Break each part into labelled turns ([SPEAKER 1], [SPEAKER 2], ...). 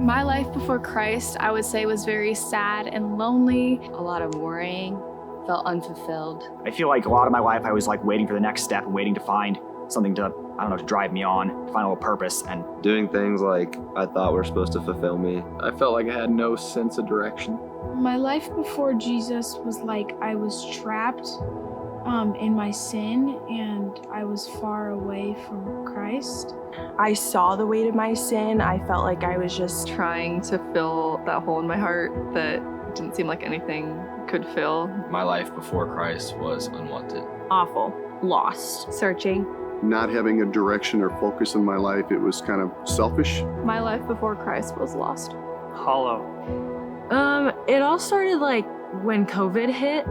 [SPEAKER 1] My life before Christ, I would say, was very sad and lonely.
[SPEAKER 2] A lot of worrying, felt unfulfilled.
[SPEAKER 3] I feel like a lot of my life I was like waiting for the next step and waiting to find something to, to drive me on, to find a little purpose. And
[SPEAKER 4] doing things like I thought were supposed to fulfill me.
[SPEAKER 5] I felt like I had no sense of direction.
[SPEAKER 6] My life before Jesus was like I was trapped in my sin, and I was far away from Christ.
[SPEAKER 7] I saw the weight of my sin. I felt like I was just
[SPEAKER 8] trying to fill that hole in my heart that didn't seem like anything could fill.
[SPEAKER 9] My life before Christ was unwanted.
[SPEAKER 10] Awful. Lost.
[SPEAKER 11] Searching.
[SPEAKER 12] Not having a direction or focus in my life. It was kind of selfish.
[SPEAKER 1] My life before Christ was lost.
[SPEAKER 13] Hollow.
[SPEAKER 14] It all started like when COVID hit.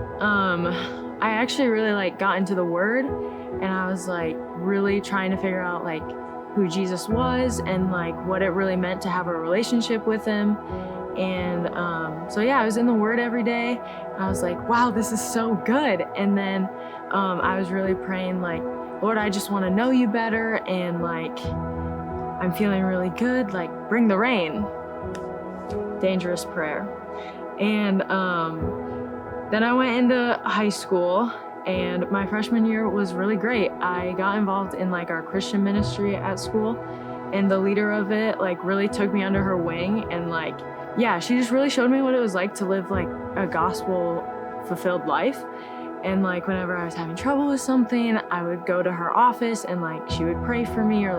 [SPEAKER 14] I actually really got into the Word, and I was really trying to figure out who Jesus was and what it really meant to have a relationship with him. And so yeah, I was in the Word every day. And I was like, wow, this is so good. And then I was really praying Lord, I just want to know you better, and I'm feeling really good. Bring the rain. Dangerous prayer. And then I went into high school, and my freshman year was really great. I got involved in our Christian ministry at school, and the leader of it really took me under her wing, and yeah, she just really showed me what it was like to live a gospel fulfilled life. And whenever I was having trouble with something, I would go to her office, and she would pray for me or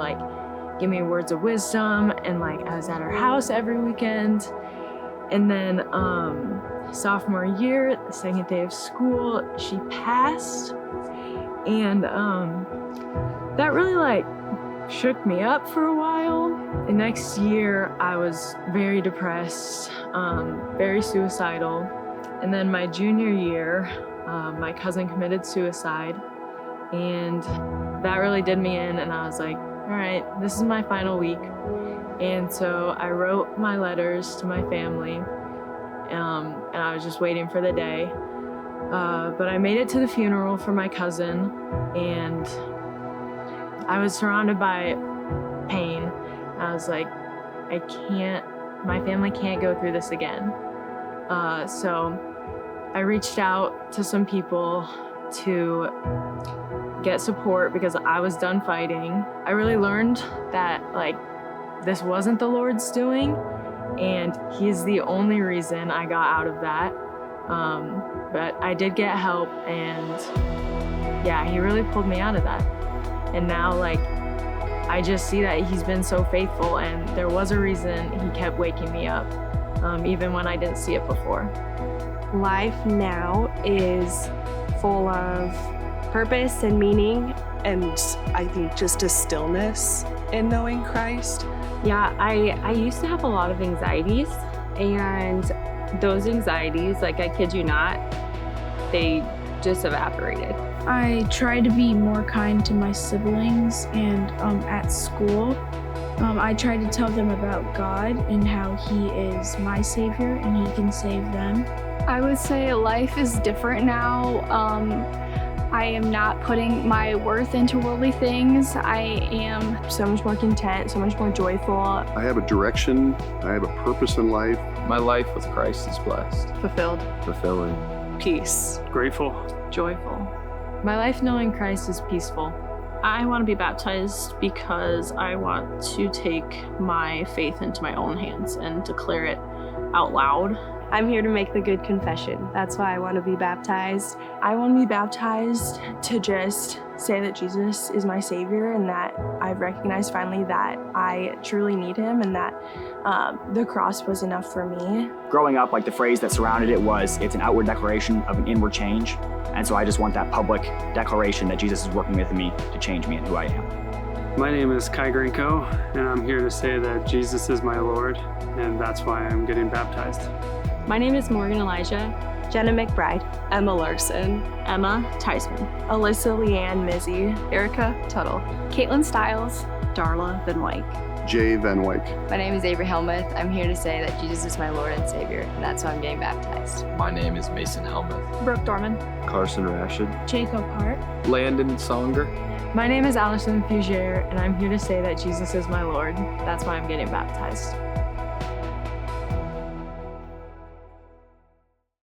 [SPEAKER 14] give me words of wisdom. And I was at her house every weekend. And then sophomore year, the second day of school, she passed. And that really shook me up for a while. The next year, I was very depressed, very suicidal. And then my junior year, my cousin committed suicide, and that really did me in, and I was like, all right, this is my final week. And so I wrote my letters to my family, and I was just waiting for the day. But I made it to the funeral for my cousin, and I was surrounded by pain. I was like, my family can't go through this again. So I reached out to some people to get support because I was done fighting. I really learned that this wasn't the Lord's doing, and He's the only reason I got out of that. But I did get help, and yeah, He really pulled me out of that. And now I just see that He's been so faithful, and there was a reason He kept waking me up, even when I didn't see it before.
[SPEAKER 11] Life now is full of purpose and meaning, and I think just a stillness in knowing Christ.
[SPEAKER 10] Yeah, I used to have a lot of anxieties, and those anxieties, I kid you not, they just evaporated.
[SPEAKER 6] I try to be more kind to my siblings, and at school, I try to tell them about God and how He is my Savior and He can save them.
[SPEAKER 1] I would say life is different now. I am not putting my worth into worldly things. I am
[SPEAKER 7] so much more content, so much more joyful.
[SPEAKER 12] I have a direction. I have a purpose in life.
[SPEAKER 5] My life with Christ is blessed.
[SPEAKER 8] Fulfilled.
[SPEAKER 4] Fulfilling.
[SPEAKER 11] Peace.
[SPEAKER 13] Grateful.
[SPEAKER 8] Joyful.
[SPEAKER 14] My life knowing Christ is peaceful.
[SPEAKER 10] I want to be baptized because I want to take my faith into my own hands and declare it out loud.
[SPEAKER 11] I'm here to make the good confession. That's why I want to be baptized.
[SPEAKER 7] I want to be baptized to just say that Jesus is my Savior, and that I've recognized finally that I truly need Him, and that the cross was enough for me.
[SPEAKER 3] growing up, the phrase that surrounded it was, it's an outward declaration of an inward change. And so I just want that public declaration that Jesus is working with me to change me and who I am.
[SPEAKER 13] My name is Kai Grinko, and I'm here to say that Jesus is my Lord, and that's why I'm getting baptized.
[SPEAKER 10] My name is Morgan Elijah.
[SPEAKER 11] Jenna McBride.
[SPEAKER 8] Emma Larson.
[SPEAKER 10] Emma Teisman.
[SPEAKER 7] Alyssa Leanne Mizzy.
[SPEAKER 8] Erica Tuttle.
[SPEAKER 1] Caitlin Stiles.
[SPEAKER 8] Darla Van Wyk.
[SPEAKER 12] Jay Van Wyk.
[SPEAKER 2] My name is Avery Helmuth. I'm here to say that Jesus is my Lord and Savior, and that's why I'm getting baptized.
[SPEAKER 9] My name is Mason Helmuth.
[SPEAKER 1] Brooke Dorman.
[SPEAKER 4] Carson Rashid.
[SPEAKER 6] Jacob Hart.
[SPEAKER 5] Landon Songer.
[SPEAKER 14] My name is Allison Fugier, and I'm here to say that Jesus is my Lord. That's why I'm getting baptized.